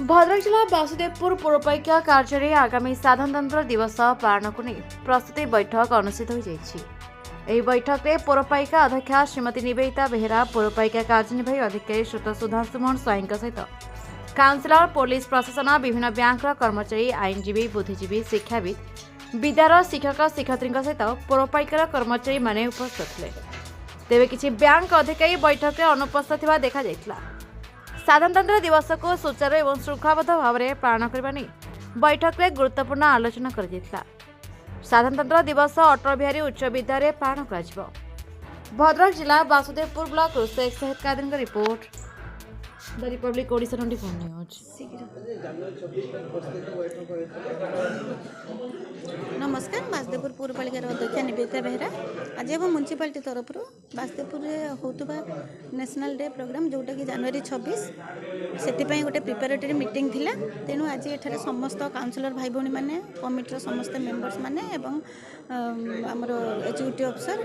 भद्रक जिला वासुदेवपुर पौरपालिका कार्यालय आगामी साधारणतंत्र दिवस पालन को नहीं प्रस्तुति बैठक अनुष्ठित हो जाएगी। बैठक में पौरपालिका अध्यक्षा श्रीमती निवेदिता बेहेरा, पौरपालिका कार्यनिर्वाही अधिकारी श्रोत सुधांशु मोहन स्वाईं सहित काउंसिलर, पुलिस प्रशासन, विभिन्न बैंक कर्मचारी, आईनजीवी, बुद्धिजीवी, शिक्षाविद, विद्यालय शिक्षक शिक्षयित्री सहित पौरपालिकार कर्मचारी माने उपस्थित थे। तेबे किछि बैंक अधिकारी बैठक में अनुपस्थित थिबा देखा जायतिला। साधारणतंत्र दिवस को सुचारू एवं श्रृंखलाबद्ध भाव में पालन करने बैठक में गुरुत्वपूर्ण आलोचना कर साधारणतंत्र दिवस अटल बिहारी उच्च विद्यालय पालन कर। भद्रक जिला वासुदेवपुर ब्लॉक शेख साहिद कादिर का report, the Republic Odisha 24 news. नमस्कार, वासुदेवपुर पौरपालिकार अध्यक्षा निवेदिता बेहेरा। आज हम म्युनिसिपालिटी तरफ वासुदेवपुर होता नेशनल डे प्रोग्राम जोटा कि जनवरी 26 से गोटे प्रिपेरेटरी मीटिंग थिला। तेणु आज एठारे समस्त काउंसिलर भाई भौणी मैंने, कमिटीर समस्त मेंबर्स मैंने एवं आमर एग्जीक्यूटिव अफिसर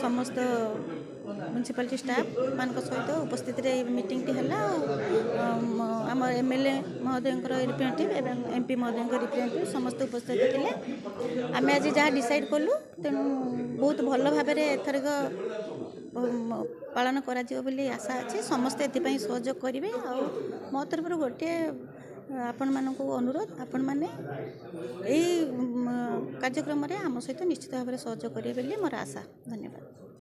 समस्त म्युनिसिपालिटी स्टाफ मान सहित उपस्थित मीटिंग टी है। आम एमएलए महोदय रिप्रेजेंटेटिव एवं एमपी महोदय रिप्रेजेंटेटिव समस्त उपस्थित थे। आम आज जहाँ डिसाइड कलु तेणु बहुत भल भाव एथरिक पालन करा आशा अच्छे। समस्ते एपाई सहयोग करेंगे। मो तरफ गोटे आपण मानक अनुरोध, आपण मैंने यही कार्यक्रम आम सहित निश्चित भाव में सहयोग करेंगे मोर आशा। धन्यवाद।